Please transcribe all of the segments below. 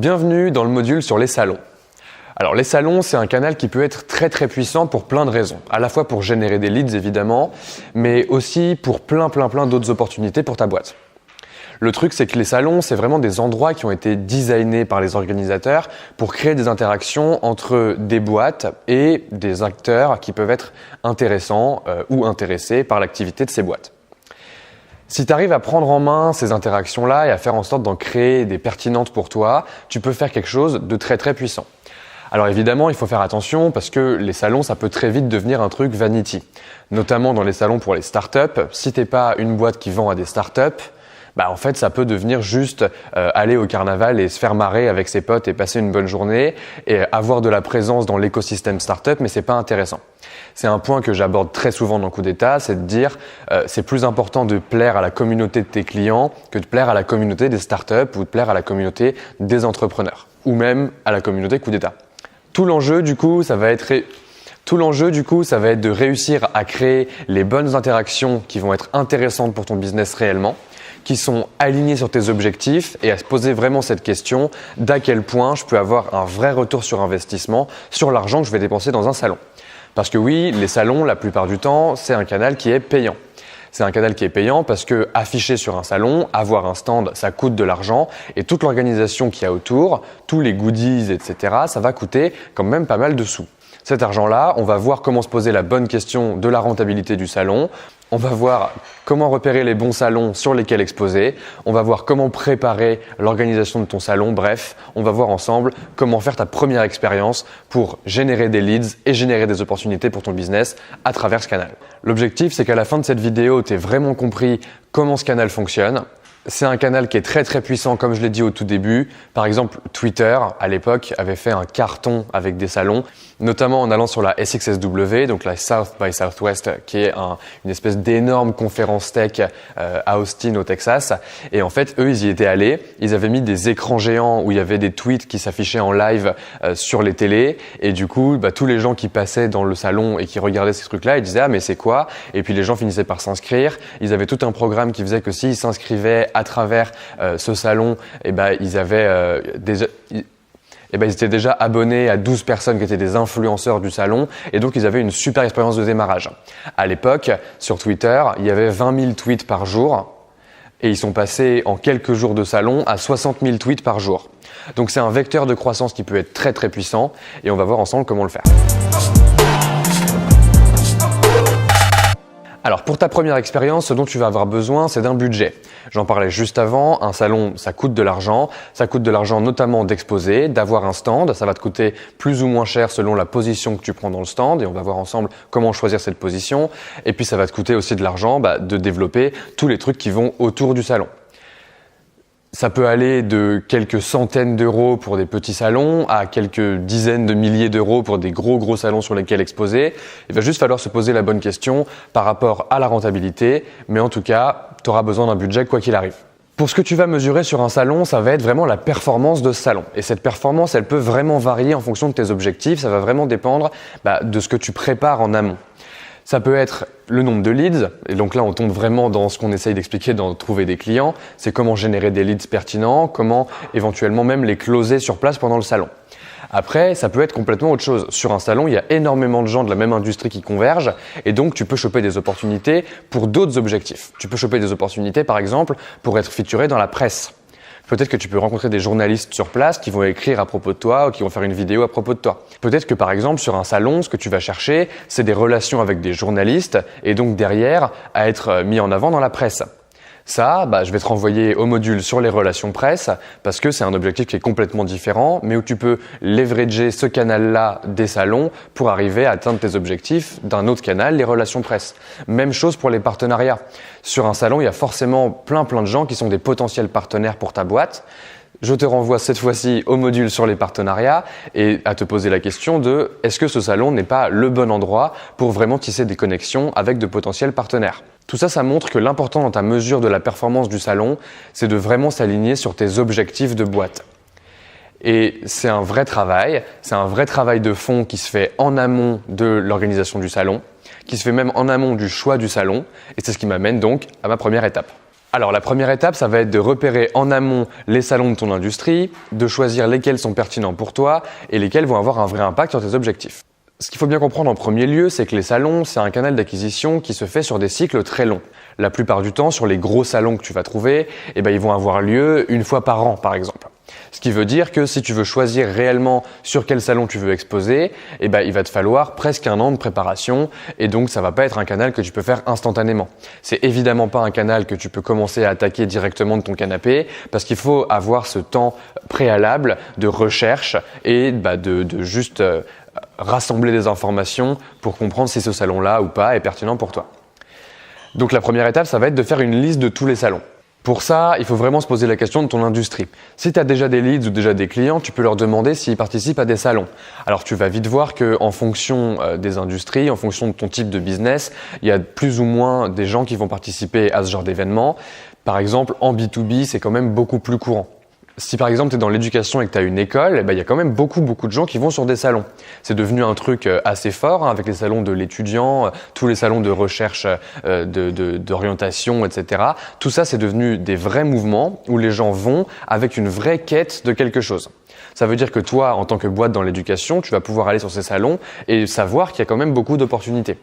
Bienvenue dans le module sur les salons. Alors les salons, c'est un canal qui peut être très puissant pour plein de raisons. À la fois pour générer des leads évidemment, mais aussi pour plein d'autres opportunités pour ta boîte. Le truc, c'est que les salons, c'est vraiment des endroits qui ont été designés par les organisateurs pour créer des interactions entre des boîtes et des acteurs qui peuvent être intéressants ou intéressés par l'activité de ces boîtes. Si tu arrives à prendre en main ces interactions-là et à faire en sorte d'en créer des pertinentes pour toi, tu peux faire quelque chose de très puissant. Alors évidemment, il faut faire attention parce que les salons, ça peut très vite devenir un truc vanity. Notamment dans les salons pour les startups. Si t'es pas une boîte qui vend à des startups, en fait, ça peut devenir juste aller au carnaval et se faire marrer avec ses potes et passer une bonne journée et avoir de la présence dans l'écosystème startup, mais c'est pas intéressant. C'est un point que j'aborde très souvent dans Coup d'État, c'est de dire c'est plus important de plaire à la communauté de tes clients que de plaire à la communauté des startups ou de plaire à la communauté des entrepreneurs ou même à la communauté Coup d'État. Tout l'enjeu du coup, ça va être de réussir à créer les bonnes interactions qui vont être intéressantes pour ton business réellement, qui sont alignés sur tes objectifs et à se poser vraiment cette question d'à quel point je peux avoir un vrai retour sur investissement sur l'argent que je vais dépenser dans un salon. Parce que oui, les salons, la plupart du temps, c'est un canal qui est payant. C'est un canal qui est payant parce que afficher sur un salon, avoir un stand, ça coûte de l'argent et toute l'organisation qu'il y a autour, tous les goodies, etc., ça va coûter quand même pas mal de sous. Cet argent-là, on va voir comment se poser la bonne question de la rentabilité du salon. On va voir comment repérer les bons salons sur lesquels exposer. On va voir comment préparer l'organisation de ton salon. Bref, on va voir ensemble comment faire ta première expérience pour générer des leads et générer des opportunités pour ton business à travers ce canal. L'objectif, c'est qu'à la fin de cette vidéo, tu aies vraiment compris comment ce canal fonctionne. C'est un canal qui est très puissant, comme je l'ai dit au tout début. Par exemple, Twitter, à l'époque, avait fait un carton avec des salons, notamment en allant sur la SXSW, donc la South by Southwest, qui est une espèce d'énorme conférence tech à Austin, au Texas. Et en fait, eux, ils y étaient allés. Ils avaient mis des écrans géants où il y avait des tweets qui s'affichaient en live sur les télés. Et du coup, tous les gens qui passaient dans le salon et qui regardaient ces trucs-là, ils disaient « Ah, mais c'est quoi ?» Et puis les gens finissaient par s'inscrire. Ils avaient tout un programme qui faisait que s'ils s'inscrivaient à travers ce salon, ils étaient déjà abonnés à 12 personnes qui étaient des influenceurs du salon et donc ils avaient une super expérience de démarrage. À l'époque, sur Twitter, il y avait 20 000 tweets par jour et ils sont passés en quelques jours de salon à 60 000 tweets par jour. Donc c'est un vecteur de croissance qui peut être très puissant et on va voir ensemble comment le faire. Alors pour ta première expérience, ce dont tu vas avoir besoin, c'est d'un budget. J'en parlais juste avant, un salon, ça coûte de l'argent. Ça coûte de l'argent notamment d'exposer, d'avoir un stand. Ça va te coûter plus ou moins cher selon la position que tu prends dans le stand et on va voir ensemble comment choisir cette position. Et puis ça va te coûter aussi de l'argent de développer tous les trucs qui vont autour du salon. Ça peut aller de quelques centaines d'euros pour des petits salons à quelques dizaines de milliers d'euros pour des gros salons sur lesquels exposer. Il va juste falloir se poser la bonne question par rapport à la rentabilité, mais en tout cas, tu auras besoin d'un budget quoi qu'il arrive. Pour ce que tu vas mesurer sur un salon, ça va être vraiment la performance de ce salon. Et cette performance, elle peut vraiment varier en fonction de tes objectifs. Ça va vraiment dépendre de ce que tu prépares en amont. Ça peut être le nombre de leads, et donc là on tombe vraiment dans ce qu'on essaye d'expliquer dans trouver des clients, c'est comment générer des leads pertinents, comment éventuellement même les closer sur place pendant le salon. Après, ça peut être complètement autre chose. Sur un salon, il y a énormément de gens de la même industrie qui convergent et donc tu peux choper des opportunités pour d'autres objectifs. Tu peux choper des opportunités par exemple pour être featuré dans la presse. Peut-être que tu peux rencontrer des journalistes sur place qui vont écrire à propos de toi ou qui vont faire une vidéo à propos de toi. Peut-être que par exemple sur un salon, ce que tu vas chercher, c'est des relations avec des journalistes et donc derrière à être mis en avant dans la presse. Ça, je vais te renvoyer au module sur les relations presse parce que c'est un objectif qui est complètement différent mais où tu peux leverager ce canal-là des salons pour arriver à atteindre tes objectifs d'un autre canal, les relations presse. Même chose pour les partenariats. Sur un salon, il y a forcément plein de gens qui sont des potentiels partenaires pour ta boîte. Je te renvoie cette fois-ci au module sur les partenariats et à te poser la question de est-ce que ce salon n'est pas le bon endroit pour vraiment tisser des connexions avec de potentiels partenaires. Tout ça, ça montre que l'important dans ta mesure de la performance du salon, c'est de vraiment s'aligner sur tes objectifs de boîte. Et c'est un vrai travail de fond qui se fait en amont de l'organisation du salon, qui se fait même en amont du choix du salon. Et c'est ce qui m'amène donc à ma première étape. Alors la première étape, ça va être de repérer en amont les salons de ton industrie, de choisir lesquels sont pertinents pour toi et lesquels vont avoir un vrai impact sur tes objectifs. Ce qu'il faut bien comprendre en premier lieu, c'est que les salons, c'est un canal d'acquisition qui se fait sur des cycles très longs. La plupart du temps, sur les gros salons que tu vas trouver, ils vont avoir lieu une fois par an par exemple. Ce qui veut dire que si tu veux choisir réellement sur quel salon tu veux exposer, il va te falloir presque un an de préparation et donc ça va pas être un canal que tu peux faire instantanément. C'est évidemment pas un canal que tu peux commencer à attaquer directement de ton canapé parce qu'il faut avoir ce temps préalable de recherche et de juste rassembler des informations pour comprendre si ce salon-là ou pas est pertinent pour toi. Donc la première étape, ça va être de faire une liste de tous les salons. Pour ça, il faut vraiment se poser la question de ton industrie. Si tu as déjà des leads ou déjà des clients, tu peux leur demander s'ils participent à des salons. Alors tu vas vite voir qu'en fonction des industries, en fonction de ton type de business, il y a plus ou moins des gens qui vont participer à ce genre d'événements. Par exemple, en B2B, c'est quand même beaucoup plus courant. Si par exemple tu es dans l'éducation et que tu as une école, il y a quand même beaucoup de gens qui vont sur des salons. C'est devenu un truc assez fort avec les salons de l'étudiant, tous les salons de recherche, d'orientation, etc. Tout ça, c'est devenu des vrais mouvements où les gens vont avec une vraie quête de quelque chose. Ça veut dire que toi, en tant que boîte dans l'éducation, tu vas pouvoir aller sur ces salons et savoir qu'il y a quand même beaucoup d'opportunités.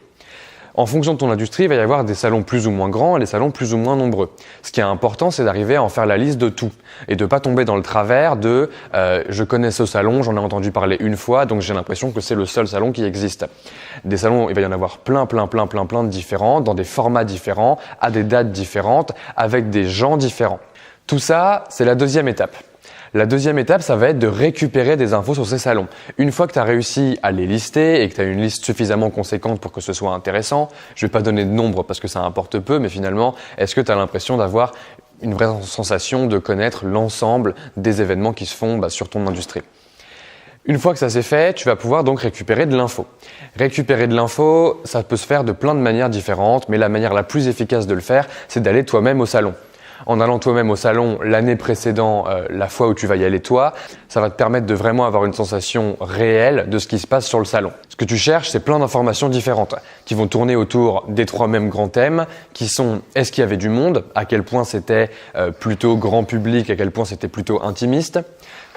En fonction de ton industrie, il va y avoir des salons plus ou moins grands et des salons plus ou moins nombreux. Ce qui est important, c'est d'arriver à en faire la liste de tout et de ne pas tomber dans le travers de je connais ce salon, j'en ai entendu parler une fois, donc j'ai l'impression que c'est le seul salon qui existe. Des salons, il va y en avoir plein de différents, dans des formats différents, à des dates différentes, avec des gens différents. Tout ça, c'est la deuxième étape. La deuxième étape, ça va être de récupérer des infos sur ces salons. Une fois que tu as réussi à les lister et que tu as une liste suffisamment conséquente pour que ce soit intéressant, je ne vais pas donner de nombre parce que ça importe peu, mais finalement, est-ce que tu as l'impression d'avoir une vraie sensation de connaître l'ensemble des événements qui se font sur ton industrie ? Une fois que ça c'est fait, tu vas pouvoir donc récupérer de l'info. Récupérer de l'info, ça peut se faire de plein de manières différentes, mais la manière la plus efficace de le faire, c'est d'aller toi-même au salon. En allant toi-même au salon l'année précédente, la fois où tu vas y aller toi, ça va te permettre de vraiment avoir une sensation réelle de ce qui se passe sur le salon. Ce que tu cherches, c'est plein d'informations différentes qui vont tourner autour des trois mêmes grands thèmes qui sont est-ce qu'il y avait du monde, à quel point c'était plutôt grand public, à quel point c'était plutôt intimiste,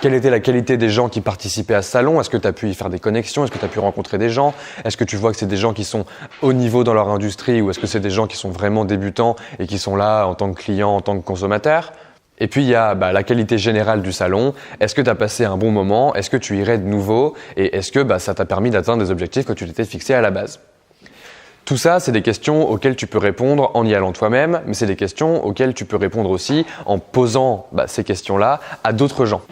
quelle était la qualité des gens qui participaient à ce salon, est-ce que tu as pu y faire des connexions, est-ce que tu as pu rencontrer des gens, est-ce que tu vois que c'est des gens qui sont au niveau dans leur industrie ou est-ce que c'est des gens qui sont vraiment débutants et qui sont là en tant que clients, en tant que consommateurs. Et puis il y a la qualité générale du salon, est-ce que tu as passé un bon moment, est-ce que tu irais de nouveau et est-ce que ça t'a permis d'atteindre des objectifs que tu t'étais fixés à la base. Tout ça, c'est des questions auxquelles tu peux répondre en y allant toi-même, mais c'est des questions auxquelles tu peux répondre aussi en posant ces questions-là à d'autres gens.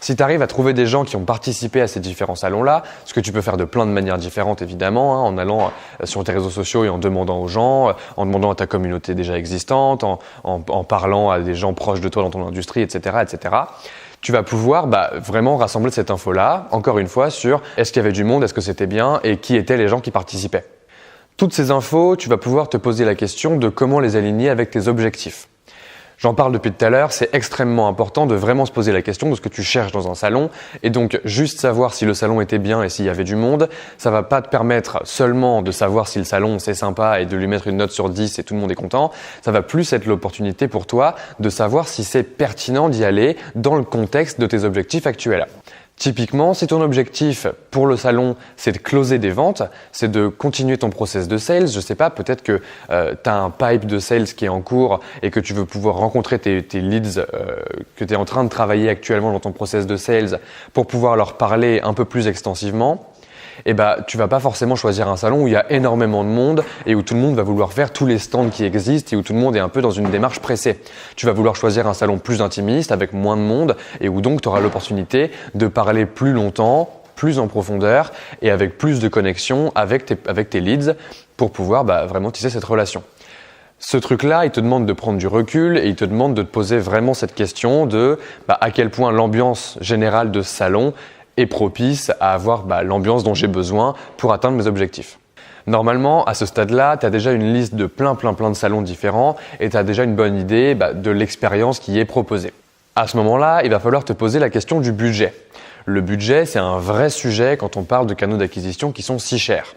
Si tu arrives à trouver des gens qui ont participé à ces différents salons-là, ce que tu peux faire de plein de manières différentes évidemment, en allant sur tes réseaux sociaux et en demandant aux gens, en demandant à ta communauté déjà existante, en parlant à des gens proches de toi dans ton industrie, etc. Tu vas pouvoir vraiment rassembler cette info-là, encore une fois, sur est-ce qu'il y avait du monde, est-ce que c'était bien et qui étaient les gens qui participaient. Toutes ces infos, tu vas pouvoir te poser la question de comment les aligner avec tes objectifs. J'en parle depuis tout à l'heure, c'est extrêmement important de vraiment se poser la question de ce que tu cherches dans un salon et donc juste savoir si le salon était bien et s'il y avait du monde, ça va pas te permettre seulement de savoir si le salon c'est sympa et de lui mettre une note sur 10 et tout le monde est content, ça va plus être l'opportunité pour toi de savoir si c'est pertinent d'y aller dans le contexte de tes objectifs actuels. Typiquement, si ton objectif pour le salon, c'est de closer des ventes, c'est de continuer ton process de sales, je sais pas, peut-être que tu as un pipe de sales qui est en cours et que tu veux pouvoir rencontrer tes leads que tu es en train de travailler actuellement dans ton process de sales pour pouvoir leur parler un peu plus extensivement. Tu vas pas forcément choisir un salon où il y a énormément de monde et où tout le monde va vouloir faire tous les stands qui existent et où tout le monde est un peu dans une démarche pressée. Tu vas vouloir choisir un salon plus intimiste avec moins de monde et où donc tu auras l'opportunité de parler plus longtemps, plus en profondeur et avec plus de connexion avec tes leads pour pouvoir vraiment tisser cette relation. Ce truc-là, il te demande de prendre du recul et il te demande de te poser vraiment cette question de à quel point l'ambiance générale de ce salon est propice à avoir l'ambiance dont j'ai besoin pour atteindre mes objectifs. Normalement, à ce stade-là, tu as déjà une liste de plein de salons différents et tu as déjà une bonne idée de l'expérience qui est proposée. À ce moment-là, il va falloir te poser la question du budget. Le budget, c'est un vrai sujet quand on parle de canaux d'acquisition qui sont si chers.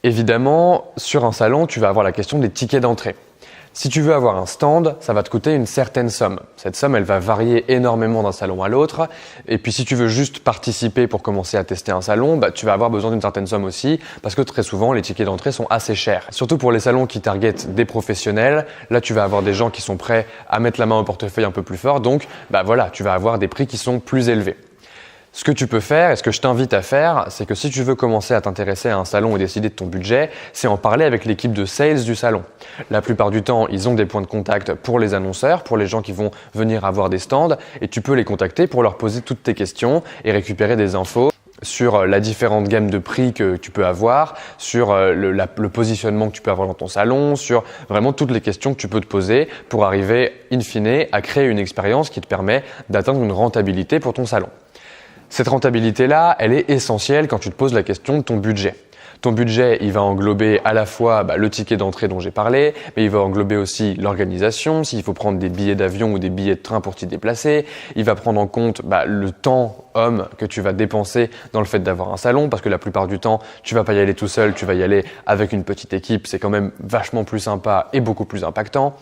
Évidemment, sur un salon, tu vas avoir la question des tickets d'entrée. Si tu veux avoir un stand, ça va te coûter une certaine somme. Cette somme, elle va varier énormément d'un salon à l'autre. Et puis si tu veux juste participer pour commencer à tester un salon, tu vas avoir besoin d'une certaine somme aussi parce que très souvent, les tickets d'entrée sont assez chers. Surtout pour les salons qui targetent des professionnels, là tu vas avoir des gens qui sont prêts à mettre la main au portefeuille un peu plus fort. Donc voilà, tu vas avoir des prix qui sont plus élevés. Ce que tu peux faire et ce que je t'invite à faire, c'est que si tu veux commencer à t'intéresser à un salon et décider de ton budget, c'est en parler avec l'équipe de sales du salon. La plupart du temps, ils ont des points de contact pour les annonceurs, pour les gens qui vont venir avoir des stands et tu peux les contacter pour leur poser toutes tes questions et récupérer des infos sur la différente gamme de prix que tu peux avoir, sur le positionnement que tu peux avoir dans ton salon, sur vraiment toutes les questions que tu peux te poser pour arriver in fine à créer une expérience qui te permet d'atteindre une rentabilité pour ton salon. Cette rentabilité-là, elle est essentielle quand tu te poses la question de ton budget. Ton budget, il va englober à la fois le ticket d'entrée dont j'ai parlé, mais il va englober aussi l'organisation, s'il faut prendre des billets d'avion ou des billets de train pour t'y déplacer. Il va prendre en compte le temps homme que tu vas dépenser dans le fait d'avoir un salon, parce que la plupart du temps, tu vas pas y aller tout seul, tu vas y aller avec une petite équipe. C'est quand même vachement plus sympa et beaucoup plus impactant.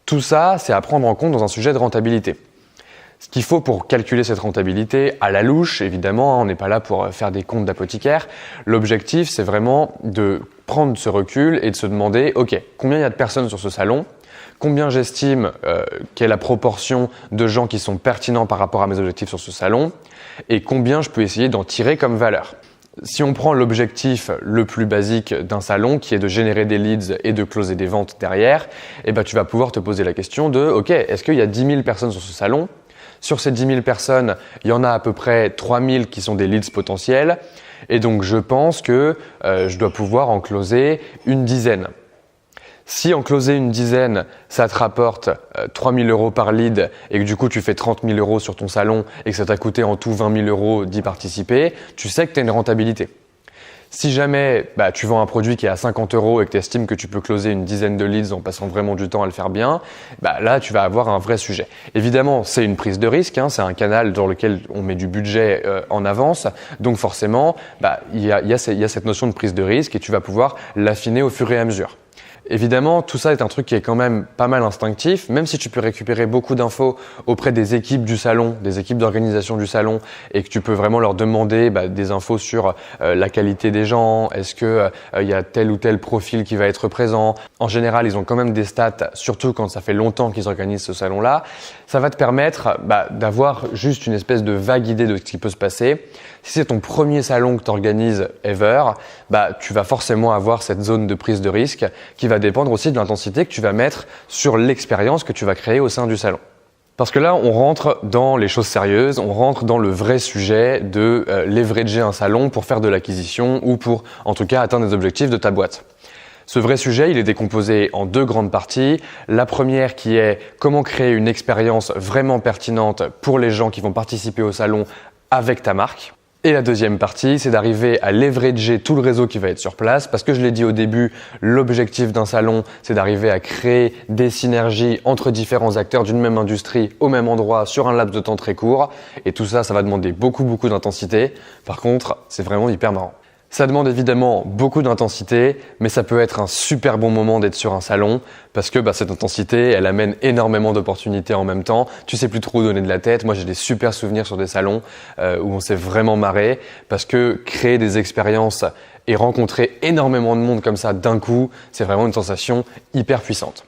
Tout ça, c'est à prendre en compte dans un sujet de rentabilité. Ce qu'il faut pour calculer cette rentabilité, à la louche, évidemment, on n'est pas là pour faire des comptes d'apothicaire. L'objectif, c'est vraiment de prendre ce recul et de se demander, ok, combien il y a de personnes sur ce salon ? Combien j'estime qu'est la proportion de gens qui sont pertinents par rapport à mes objectifs sur ce salon ? Et combien je peux essayer d'en tirer comme valeur ? Si on prend l'objectif le plus basique d'un salon qui est de générer des leads et de closer des ventes derrière, tu vas pouvoir te poser la question de, ok, est-ce qu'il y a 10 000 personnes sur ce salon ? Sur ces 10 000 personnes, il y en a à peu près 3 000 qui sont des leads potentiels. Et donc, je pense que je dois pouvoir en closer une dizaine. Si en closer une dizaine, ça te rapporte 3 000 euros par lead et que du coup, tu fais 30 000 euros sur ton salon et que ça t'a coûté en tout 20 000 euros d'y participer, tu sais que tu as une rentabilité. Si jamais tu vends un produit qui est à 50 euros et que tu estimes que tu peux closer une dizaine de leads en passant vraiment du temps à le faire bien, là tu vas avoir un vrai sujet. Évidemment, c'est une prise de risque, c'est un canal dans lequel on met du budget en avance, donc forcément il y a cette notion de prise de risque et tu vas pouvoir l'affiner au fur et à mesure. Évidemment, tout ça est un truc qui est quand même pas mal instinctif, même si tu peux récupérer beaucoup d'infos auprès des équipes du salon, des équipes d'organisation du salon, et que tu peux vraiment leur demander des infos sur la qualité des gens, est-ce que y a tel ou tel profil qui va être présent. En général, ils ont quand même des stats, surtout quand ça fait longtemps qu'ils organisent ce salon-là. Ça va te permettre d'avoir juste une espèce de vague idée de ce qui peut se passer. Si c'est ton premier salon que tu organises ever, tu vas forcément avoir cette zone de prise de risque qui va dépendre aussi de l'intensité que tu vas mettre sur l'expérience que tu vas créer au sein du salon. Parce que là, on rentre dans les choses sérieuses, on rentre dans le vrai sujet de leverager un salon pour faire de l'acquisition ou pour, en tout cas, atteindre des objectifs de ta boîte. Ce vrai sujet, il est décomposé en deux grandes parties. La première qui est comment créer une expérience vraiment pertinente pour les gens qui vont participer au salon avec ta marque. Et la deuxième partie, c'est d'arriver à leverager tout le réseau qui va être sur place parce que je l'ai dit au début, l'objectif d'un salon, c'est d'arriver à créer des synergies entre différents acteurs d'une même industrie au même endroit sur un laps de temps très court. Et tout ça, ça va demander beaucoup d'intensité. Par contre, c'est vraiment hyper marrant. Ça demande évidemment beaucoup d'intensité, mais ça peut être un super bon moment d'être sur un salon parce que cette intensité, elle amène énormément d'opportunités en même temps. Tu sais plus trop où donner de la tête. Moi, j'ai des super souvenirs sur des salons où on s'est vraiment marré parce que créer des expériences et rencontrer énormément de monde comme ça d'un coup, c'est vraiment une sensation hyper puissante.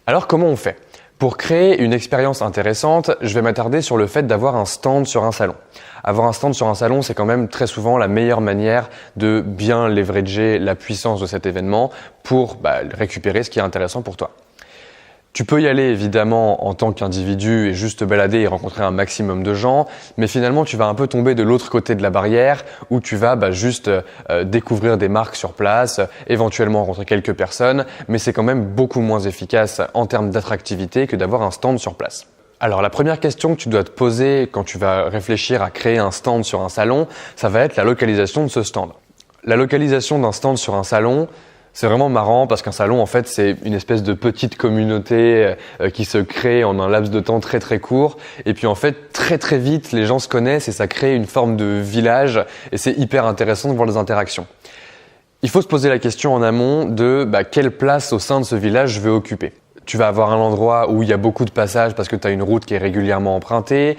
Alors, comment on fait ? Pour créer une expérience intéressante, je vais m'attarder sur le fait d'avoir un stand sur un salon. Avoir un stand sur un salon, c'est quand même très souvent la meilleure manière de bien leverager la puissance de cet événement pour récupérer ce qui est intéressant pour toi. Tu peux y aller évidemment en tant qu'individu et juste te balader et rencontrer un maximum de gens, mais finalement tu vas un peu tomber de l'autre côté de la barrière où tu vas juste découvrir des marques sur place, éventuellement rencontrer quelques personnes, mais c'est quand même beaucoup moins efficace en termes d'attractivité que d'avoir un stand sur place. Alors la première question que tu dois te poser quand tu vas réfléchir à créer un stand sur un salon, ça va être la localisation de ce stand. La localisation d'un stand sur un salon, c'est vraiment marrant parce qu'un salon, en fait, c'est une espèce de petite communauté qui se crée en un laps de temps très très court. Et puis en fait, très très vite, les gens se connaissent et ça crée une forme de village et c'est hyper intéressant de voir les interactions. Il faut se poser la question en amont de quelle place au sein de ce village je vais occuper. Tu vas avoir un endroit où il y a beaucoup de passages parce que tu as une route qui est régulièrement empruntée.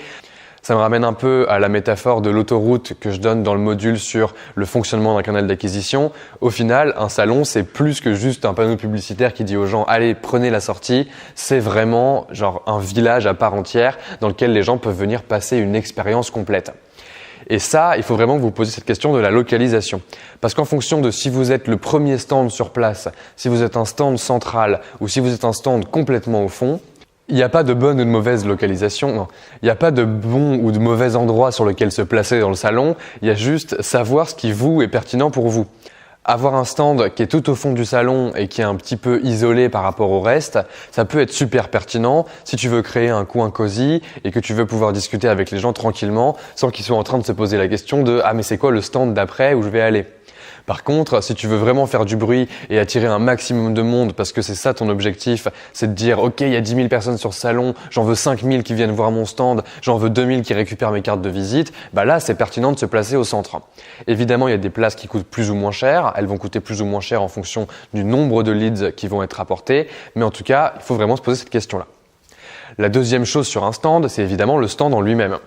Ça me ramène un peu à la métaphore de l'autoroute que je donne dans le module sur le fonctionnement d'un canal d'acquisition. Au final, un salon, c'est plus que juste un panneau publicitaire qui dit aux gens « Allez, prenez la sortie ». C'est vraiment genre un village à part entière dans lequel les gens peuvent venir passer une expérience complète. Et ça, il faut vraiment que vous posiez cette question de la localisation. Parce qu'en fonction de si vous êtes le premier stand sur place, si vous êtes un stand central ou si vous êtes un stand complètement au fond, il n'y a pas de bonne ou de mauvaise localisation, non. Il n'y a pas de bon ou de mauvais endroit sur lequel se placer dans le salon, il y a juste savoir ce qui vous est pertinent pour vous. Avoir un stand qui est tout au fond du salon et qui est un petit peu isolé par rapport au reste, ça peut être super pertinent si tu veux créer un coin cosy et que tu veux pouvoir discuter avec les gens tranquillement sans qu'ils soient en train de se poser la question de « Ah mais c'est quoi le stand d'après où je vais aller ?» Par contre, si tu veux vraiment faire du bruit et attirer un maximum de monde parce que c'est ça ton objectif, c'est de dire « Ok, il y a 10 000 personnes sur ce salon, j'en veux 5 000 qui viennent voir mon stand, j'en veux 2 000 qui récupèrent mes cartes de visite », là c'est pertinent de se placer au centre. Évidemment, il y a des places qui coûtent plus ou moins cher, elles vont coûter plus ou moins cher en fonction du nombre de leads qui vont être apportés, mais en tout cas, il faut vraiment se poser cette question-là. La deuxième chose sur un stand, c'est évidemment le stand en lui-même.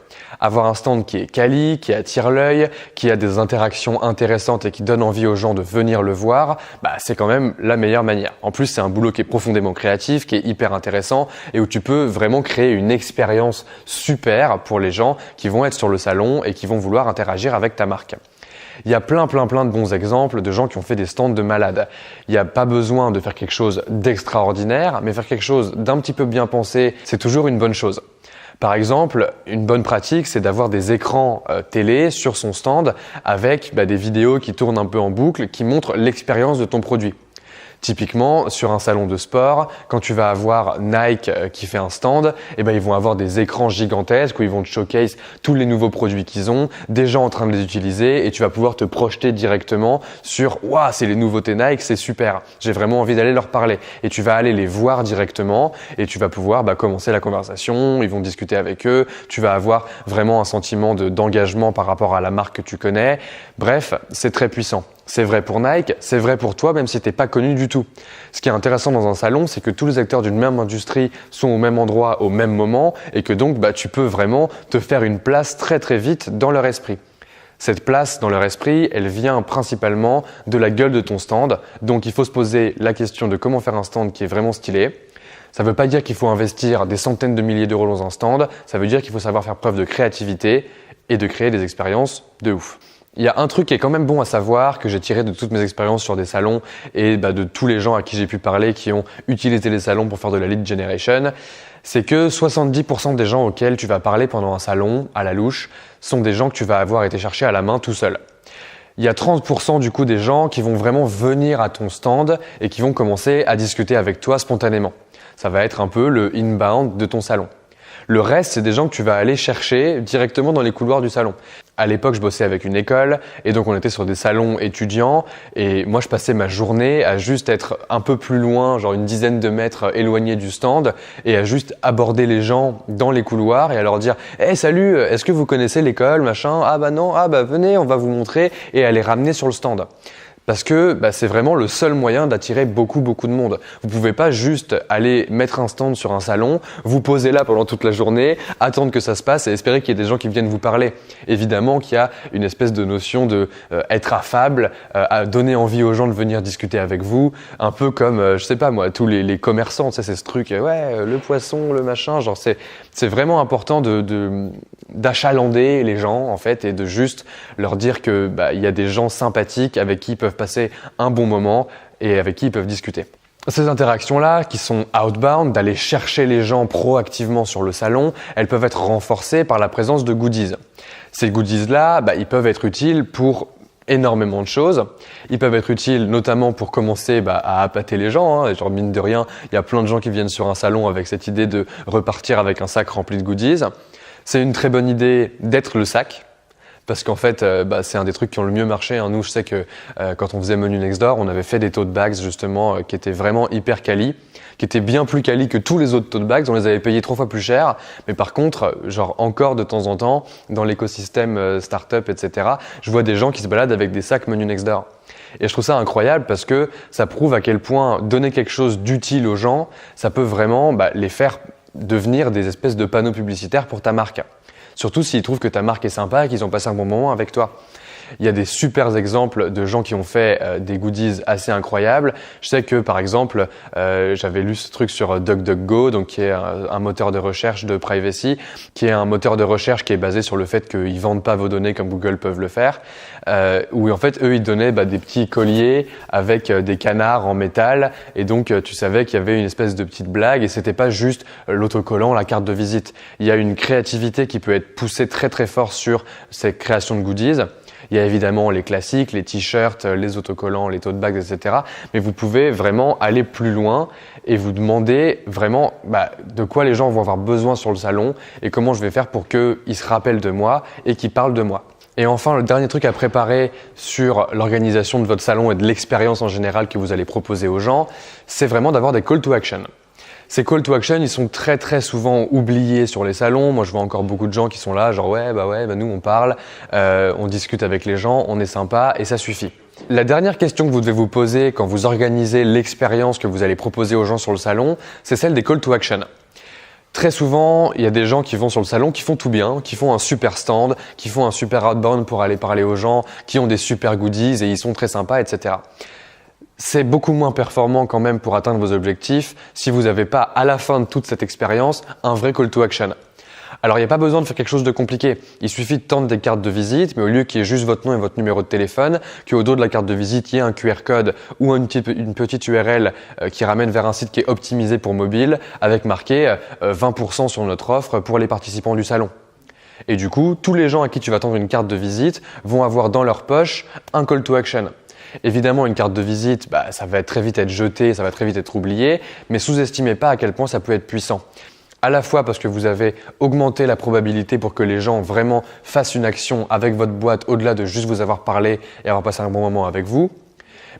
Avoir un stand qui est quali, qui attire l'œil, qui a des interactions intéressantes et qui donne envie aux gens de venir le voir, c'est quand même la meilleure manière. En plus, c'est un boulot qui est profondément créatif, qui est hyper intéressant et où tu peux vraiment créer une expérience super pour les gens qui vont être sur le salon et qui vont vouloir interagir avec ta marque. Il y a plein de bons exemples de gens qui ont fait des stands de malades. Il n'y a pas besoin de faire quelque chose d'extraordinaire, mais faire quelque chose d'un petit peu bien pensé, c'est toujours une bonne chose. Par exemple, une bonne pratique, c'est d'avoir des écrans télé sur son stand avec des vidéos qui tournent un peu en boucle, qui montrent l'expérience de ton produit. Typiquement, sur un salon de sport, quand tu vas avoir Nike qui fait un stand, ils vont avoir des écrans gigantesques où ils vont te showcase tous les nouveaux produits qu'ils ont, des gens en train de les utiliser et tu vas pouvoir te projeter directement sur « Waouh, c'est les nouveautés Nike, c'est super, j'ai vraiment envie d'aller leur parler ». Et tu vas aller les voir directement et tu vas pouvoir commencer la conversation, ils vont discuter avec eux, tu vas avoir vraiment un sentiment d'engagement par rapport à la marque que tu connais. Bref, c'est très puissant. C'est vrai pour Nike, c'est vrai pour toi, même si tu n'es pas connu du tout. Ce qui est intéressant dans un salon, c'est que tous les acteurs d'une même industrie sont au même endroit, au même moment, et que donc tu peux vraiment te faire une place très vite dans leur esprit. Cette place dans leur esprit, elle vient principalement de la gueule de ton stand. Donc il faut se poser la question de comment faire un stand qui est vraiment stylé. Ça ne veut pas dire qu'il faut investir des centaines de milliers d'euros dans un stand, ça veut dire qu'il faut savoir faire preuve de créativité et de créer des expériences de ouf. Il y a un truc qui est quand même bon à savoir, que j'ai tiré de toutes mes expériences sur des salons et de tous les gens à qui j'ai pu parler qui ont utilisé les salons pour faire de la lead generation, c'est que 70% des gens auxquels tu vas parler pendant un salon, à la louche, sont des gens que tu vas avoir été chercher à la main tout seul. Il y a 30% du coup des gens qui vont vraiment venir à ton stand et qui vont commencer à discuter avec toi spontanément. Ça va être un peu le inbound de ton salon. Le reste, c'est des gens que tu vas aller chercher directement dans les couloirs du salon. À l'époque, je bossais avec une école et donc on était sur des salons étudiants et moi, je passais ma journée à juste être un peu plus loin, genre une dizaine de mètres éloigné du stand et à juste aborder les gens dans les couloirs et à leur dire « Hey, salut, est-ce que vous connaissez l'école, machin ? Ah bah non, ah bah venez, on va vous montrer » et à les ramener sur le stand. Parce que c'est vraiment le seul moyen d'attirer beaucoup de monde. Vous pouvez pas juste aller mettre un stand sur un salon, vous poser là pendant toute la journée, attendre que ça se passe et espérer qu'il y ait des gens qui viennent vous parler. Évidemment qu'il y a une espèce de notion de être affable, à donner envie aux gens de venir discuter avec vous, un peu comme, je sais pas moi, tous les commerçants, tu sais, c'est ce truc, ouais, le poisson, le machin, genre c'est vraiment important d'achalander les gens en fait et de juste leur dire que il y a des gens sympathiques avec qui ils peuvent passer un bon moment et avec qui ils peuvent discuter. Ces interactions-là, qui sont outbound, d'aller chercher les gens proactivement sur le salon, elles peuvent être renforcées par la présence de goodies. Ces goodies-là, ils peuvent être utiles pour énormément de choses. Ils peuvent être utiles notamment pour commencer à appâter les gens. Hein. Genre mine de rien, il y a plein de gens qui viennent sur un salon avec cette idée de repartir avec un sac rempli de goodies. C'est une très bonne idée d'être le sac. Parce qu'en fait, c'est un des trucs qui ont le mieux marché, hein. Nous, je sais que quand on faisait Menu Next Door, on avait fait des tote bags justement qui étaient vraiment hyper quali, qui étaient bien plus quali que tous les autres tote bags. On les avait payés 3 fois plus cher. Mais par contre, genre encore de temps en temps, dans l'écosystème startup, etc., je vois des gens qui se baladent avec des sacs Menu Next Door. Et je trouve ça incroyable parce que ça prouve à quel point donner quelque chose d'utile aux gens, ça peut vraiment les faire devenir des espèces de panneaux publicitaires pour ta marque. Surtout s'ils trouvent que ta marque est sympa et qu'ils ont passé un bon moment avec toi. Il y a des super exemples de gens qui ont fait des goodies assez incroyables. Je sais que par exemple, j'avais lu ce truc sur DuckDuckGo, donc qui est un moteur de recherche de privacy, qui est un moteur de recherche qui est basé sur le fait qu'ils vendent pas vos données comme Google peuvent le faire, où en fait eux ils donnaient des petits colliers avec des canards en métal, et donc tu savais qu'il y avait une espèce de petite blague et c'était pas juste l'autocollant, la carte de visite. Il y a une créativité qui peut être poussée très très fort sur ces créations de goodies. Il y a évidemment les classiques, les t-shirts, les autocollants, les tote bags, etc. Mais vous pouvez vraiment aller plus loin et vous demander vraiment de quoi les gens vont avoir besoin sur le salon et comment je vais faire pour qu'ils se rappellent de moi et qu'ils parlent de moi. Et enfin, le dernier truc à préparer sur l'organisation de votre salon et de l'expérience en général que vous allez proposer aux gens, c'est vraiment d'avoir des call to action. Ces call to action, ils sont très très souvent oubliés sur les salons. Moi, je vois encore beaucoup de gens qui sont là, genre nous on parle, on discute avec les gens, on est sympa et ça suffit. La dernière question que vous devez vous poser quand vous organisez l'expérience que vous allez proposer aux gens sur le salon, c'est celle des call to action. Très souvent, il y a des gens qui vont sur le salon, qui font tout bien, qui font un super stand, qui font un super outbound pour aller parler aux gens, qui ont des super goodies et ils sont très sympas, etc. C'est beaucoup moins performant quand même pour atteindre vos objectifs si vous n'avez pas à la fin de toute cette expérience un vrai call to action. Alors il n'y a pas besoin de faire quelque chose de compliqué, il suffit de tendre des cartes de visite, mais au lieu qu'il y ait juste votre nom et votre numéro de téléphone, qu'au dos de la carte de visite il y ait un QR code ou une petite URL qui ramène vers un site qui est optimisé pour mobile avec marqué 20% sur notre offre pour les participants du salon. Et du coup, tous les gens à qui tu vas tendre une carte de visite vont avoir dans leur poche un call to action. Évidemment, une carte de visite, ça va très vite être jeté, ça va très vite être oublié, mais sous-estimez pas à quel point ça peut être puissant. À la fois parce que vous avez augmenté la probabilité pour que les gens vraiment fassent une action avec votre boîte au-delà de juste vous avoir parlé et avoir passé un bon moment avec vous,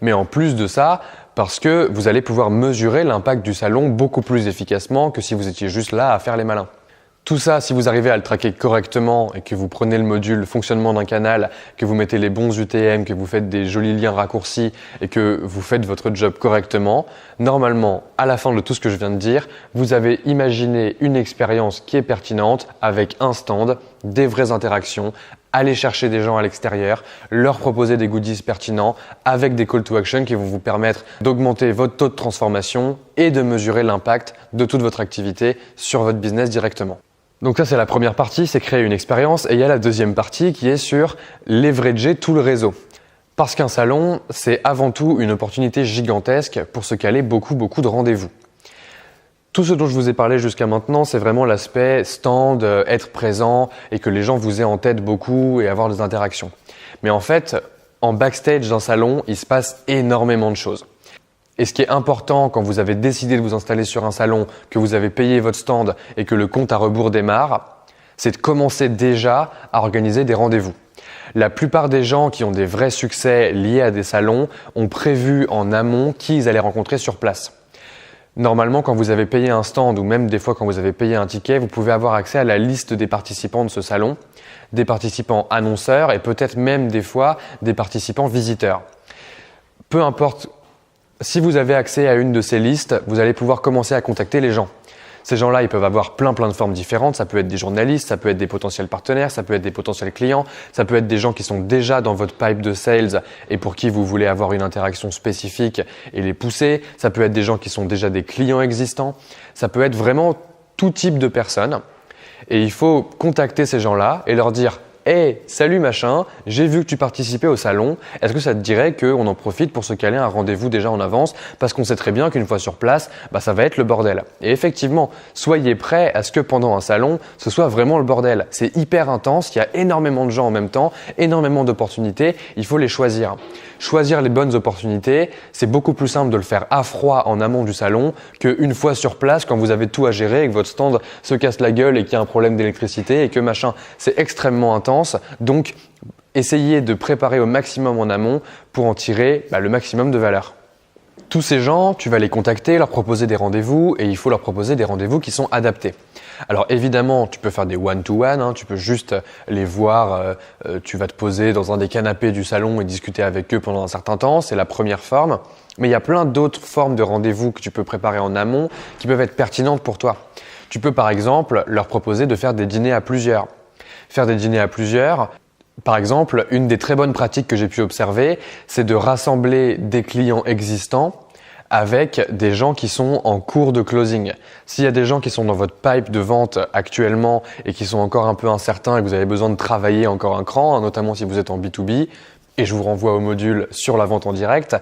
mais en plus de ça, parce que vous allez pouvoir mesurer l'impact du salon beaucoup plus efficacement que si vous étiez juste là à faire les malins. Tout ça, si vous arrivez à le traquer correctement et que vous prenez le module fonctionnement d'un canal, que vous mettez les bons UTM, que vous faites des jolis liens raccourcis et que vous faites votre job correctement, normalement, à la fin de tout ce que je viens de dire, vous avez imaginé une expérience qui est pertinente avec un stand, des vraies interactions, aller chercher des gens à l'extérieur, leur proposer des goodies pertinents avec des call to action qui vont vous permettre d'augmenter votre taux de transformation et de mesurer l'impact de toute votre activité sur votre business directement. Donc ça, c'est la première partie, c'est créer une expérience. Et il y a la deuxième partie qui est sur leverager tout le réseau. Parce qu'un salon, c'est avant tout une opportunité gigantesque pour se caler beaucoup de rendez-vous. Tout ce dont je vous ai parlé jusqu'à maintenant, c'est vraiment l'aspect stand, être présent et que les gens vous aient en tête beaucoup et avoir des interactions. Mais en fait, en backstage d'un salon, il se passe énormément de choses. Et ce qui est important quand vous avez décidé de vous installer sur un salon, que vous avez payé votre stand et que le compte à rebours démarre, c'est de commencer déjà à organiser des rendez-vous. La plupart des gens qui ont des vrais succès liés à des salons ont prévu en amont qui ils allaient rencontrer sur place. Normalement, quand vous avez payé un stand ou même des fois quand vous avez payé un ticket, vous pouvez avoir accès à la liste des participants de ce salon, des participants annonceurs et peut-être même des fois des participants visiteurs. Peu importe. Si vous avez accès à une de ces listes, vous allez pouvoir commencer à contacter les gens. Ces gens-là, ils peuvent avoir plein de formes différentes. Ça peut être des journalistes, ça peut être des potentiels partenaires, ça peut être des potentiels clients, ça peut être des gens qui sont déjà dans votre pipe de sales et pour qui vous voulez avoir une interaction spécifique et les pousser. Ça peut être des gens qui sont déjà des clients existants. Ça peut être vraiment tout type de personnes. Et il faut contacter ces gens-là et leur dire « Hey, salut machin, j'ai vu que tu participais au salon, est-ce que ça te dirait qu'on en profite pour se caler un rendez-vous déjà en avance parce qu'on sait très bien qu'une fois sur place, ça va être le bordel. » Et effectivement, soyez prêts à ce que pendant un salon, ce soit vraiment le bordel. C'est hyper intense, il y a énormément de gens en même temps, énormément d'opportunités, il faut les choisir. Choisir les bonnes opportunités, c'est beaucoup plus simple de le faire à froid en amont du salon qu'une fois sur place quand vous avez tout à gérer et que votre stand se casse la gueule et qu'il y a un problème d'électricité et que machin. C'est extrêmement intense. Donc, Essayez de préparer au maximum en amont pour en tirer le maximum de valeur. Tous ces gens, tu vas les contacter, leur proposer des rendez-vous et il faut leur proposer des rendez-vous qui sont adaptés. Alors évidemment, tu peux faire des one-to-one, tu peux juste les voir, tu vas te poser dans un des canapés du salon et discuter avec eux pendant un certain temps, c'est la première forme. Mais il y a plein d'autres formes de rendez-vous que tu peux préparer en amont qui peuvent être pertinentes pour toi. Tu peux par exemple leur proposer de faire des dîners à plusieurs. Faire des dîners à plusieurs, par exemple, une des très bonnes pratiques que j'ai pu observer, c'est de rassembler des clients existants avec des gens qui sont en cours de closing. S'il y a des gens qui sont dans votre pipe de vente actuellement et qui sont encore un peu incertains et que vous avez besoin de travailler encore un cran, notamment si vous êtes en B2B, et je vous renvoie au module sur la vente en direct,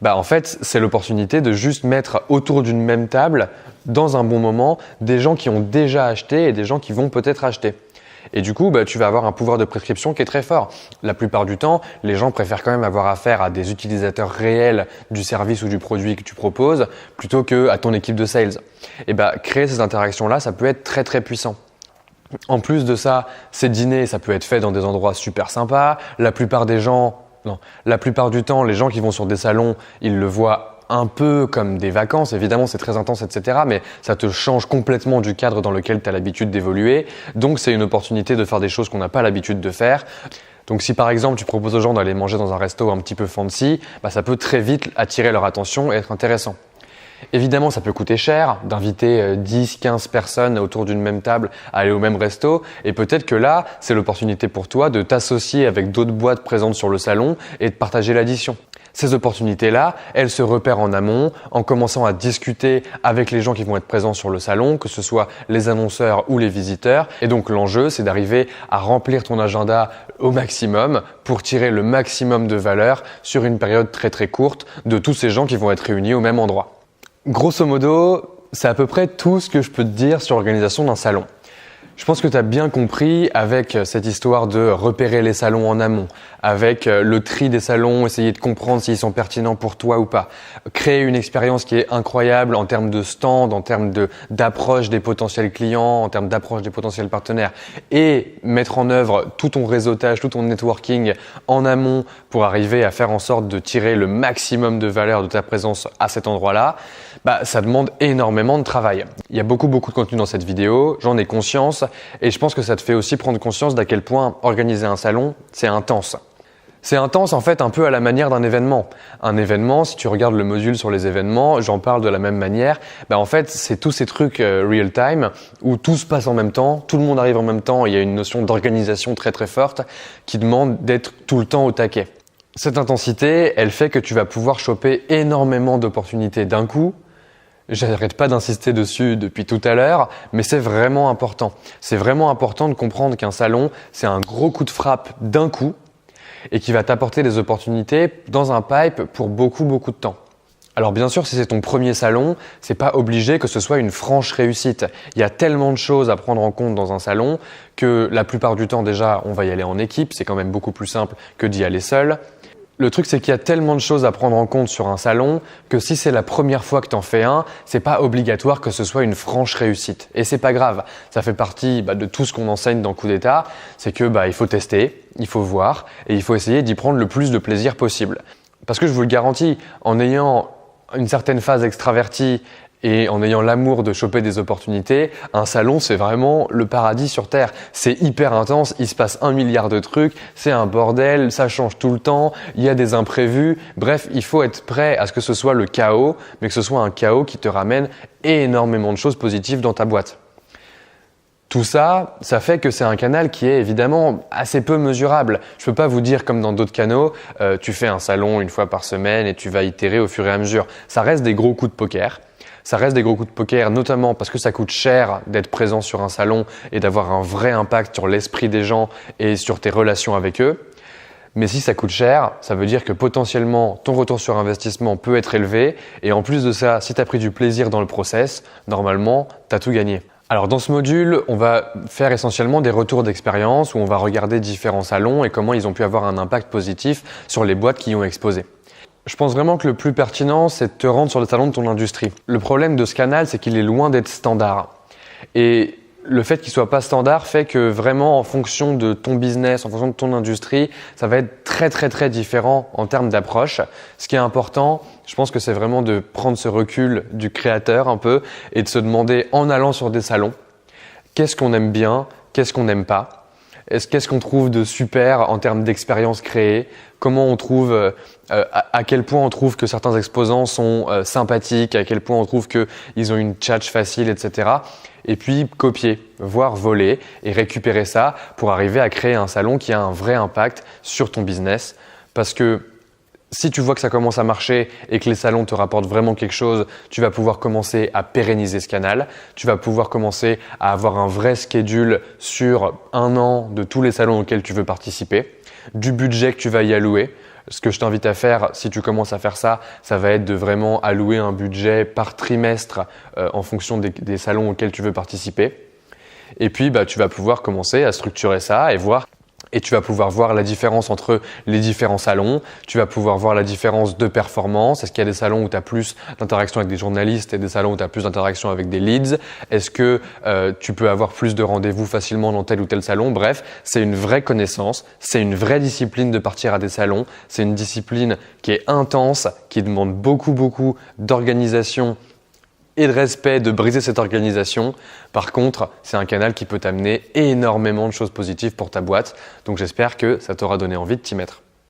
en fait, c'est l'opportunité de juste mettre autour d'une même table, dans un bon moment, des gens qui ont déjà acheté et des gens qui vont peut-être acheter. Et du coup, tu vas avoir un pouvoir de prescription qui est très fort. La plupart du temps, les gens préfèrent quand même avoir affaire à des utilisateurs réels du service ou du produit que tu proposes plutôt qu'à ton équipe de sales. Et créer ces interactions-là, ça peut être très très puissant. En plus de ça, ces dîners, ça peut être fait dans des endroits super sympas. La plupart du temps, les gens qui vont sur des salons, ils le voient un peu comme des vacances, évidemment c'est très intense, etc. Mais ça te change complètement du cadre dans lequel tu as l'habitude d'évoluer. Donc c'est une opportunité de faire des choses qu'on n'a pas l'habitude de faire. Donc si par exemple tu proposes aux gens d'aller manger dans un resto un petit peu fancy, ça peut très vite attirer leur attention et être intéressant. Évidemment, ça peut coûter cher d'inviter 10, 15 personnes autour d'une même table à aller au même resto et peut-être que là, c'est l'opportunité pour toi de t'associer avec d'autres boîtes présentes sur le salon et de partager l'addition. Ces opportunités-là, elles se repèrent en amont en commençant à discuter avec les gens qui vont être présents sur le salon, que ce soit les annonceurs ou les visiteurs. Et donc l'enjeu, c'est d'arriver à remplir ton agenda au maximum pour tirer le maximum de valeur sur une période très très courte de tous ces gens qui vont être réunis au même endroit. Grosso modo, c'est à peu près tout ce que je peux te dire sur l'organisation d'un salon. Je pense que tu as bien compris avec cette histoire de repérer les salons en amont, avec le tri des salons, essayer de comprendre s'ils sont pertinents pour toi ou pas, créer une expérience qui est incroyable en termes de stand, en termes d'approche des potentiels clients, en termes d'approche des potentiels partenaires et mettre en œuvre tout ton réseautage, tout ton networking en amont pour arriver à faire en sorte de tirer le maximum de valeur de ta présence à cet endroit-là, ça demande énormément de travail. Il y a beaucoup de contenu dans cette vidéo, j'en ai conscience et je pense que ça te fait aussi prendre conscience d'à quel point organiser un salon, c'est intense. C'est intense en fait un peu à la manière d'un événement. Un événement, si tu regardes le module sur les événements, j'en parle de la même manière. En fait, c'est tous ces trucs real time où tout se passe en même temps, tout le monde arrive en même temps et il y a une notion d'organisation très très forte qui demande d'être tout le temps au taquet. Cette intensité, elle fait que tu vas pouvoir choper énormément d'opportunités d'un coup. J'arrête pas d'insister dessus depuis tout à l'heure, mais c'est vraiment important. C'est vraiment important de comprendre qu'un salon, c'est un gros coup de frappe d'un coup et qui va t'apporter des opportunités dans un pipe pour beaucoup de temps. Alors bien sûr, si c'est ton premier salon, c'est pas obligé que ce soit une franche réussite. Il y a tellement de choses à prendre en compte dans un salon que la plupart du temps déjà, on va y aller en équipe, c'est quand même beaucoup plus simple que d'y aller seul. Le truc, c'est qu'il y a tellement de choses à prendre en compte sur un salon que si c'est la première fois que tu en fais un, c'est pas obligatoire que ce soit une franche réussite. Et c'est pas grave. Ça fait partie de tout ce qu'on enseigne dans Coup d'État. C'est que il faut tester, il faut voir et il faut essayer d'y prendre le plus de plaisir possible. Parce que je vous le garantis, en ayant une certaine phase extravertie et en ayant l'amour de choper des opportunités, un salon, c'est vraiment le paradis sur Terre. C'est hyper intense, il se passe 1 milliard de trucs, c'est un bordel, ça change tout le temps, il y a des imprévus. Bref, il faut être prêt à ce que ce soit le chaos, mais que ce soit un chaos qui te ramène énormément de choses positives dans ta boîte. Tout ça, ça fait que c'est un canal qui est évidemment assez peu mesurable. Je peux pas vous dire comme dans d'autres canaux, tu fais un salon une fois par semaine et tu vas itérer au fur et à mesure. Ça reste des gros coups de poker. Ça reste des gros coups de poker, notamment parce que ça coûte cher d'être présent sur un salon et d'avoir un vrai impact sur l'esprit des gens et sur tes relations avec eux. Mais si ça coûte cher, ça veut dire que potentiellement ton retour sur investissement peut être élevé et en plus de ça, si tu as pris du plaisir dans le process, normalement, tu as tout gagné. Alors dans ce module, on va faire essentiellement des retours d'expérience où on va regarder différents salons et comment ils ont pu avoir un impact positif sur les boîtes qui y ont exposé. Je pense vraiment que le plus pertinent, c'est de te rendre sur le salon de ton industrie. Le problème de ce canal, c'est qu'il est loin d'être standard. Et le fait qu'il soit pas standard fait que vraiment en fonction de ton business, en fonction de ton industrie, ça va être très très très différent en termes d'approche. Ce qui est important, je pense que c'est vraiment de prendre ce recul du créateur un peu et de se demander en allant sur des salons, qu'est-ce qu'on aime bien, qu'est-ce qu'on n'aime pas, qu'est-ce qu'on trouve de super en termes d'expérience créée, comment on trouve, à quel point on trouve que certains exposants sont sympathiques, à quel point on trouve qu'ils ont une tchatch facile, etc. Et puis copier, voire voler et récupérer ça pour arriver à créer un salon qui a un vrai impact sur ton business. Parce que si tu vois que ça commence à marcher et que les salons te rapportent vraiment quelque chose, tu vas pouvoir commencer à pérenniser ce canal. Tu vas pouvoir commencer à avoir un vrai schedule sur 1 an de tous les salons auxquels tu veux participer, du budget que tu vas y allouer. Ce que je t'invite à faire, si tu commences à faire ça, ça va être de vraiment allouer un budget par trimestre en fonction des salons auxquels tu veux participer. Et puis, tu vas pouvoir commencer à structurer ça et tu vas pouvoir voir la différence entre les différents salons. Tu vas pouvoir voir la différence de performance. Est-ce qu'il y a des salons où tu as plus d'interaction avec des journalistes et des salons où tu as plus d'interaction avec des leads? Est-ce que tu peux avoir plus de rendez-vous facilement dans tel ou tel salon? Bref, c'est une vraie connaissance, c'est une vraie discipline de partir à des salons. C'est une discipline qui est intense, qui demande beaucoup d'organisation et de respect, de briser cette organisation. Par contre, c'est un canal qui peut t'amener énormément de choses positives pour ta boîte. Donc j'espère que ça t'aura donné envie de t'y mettre.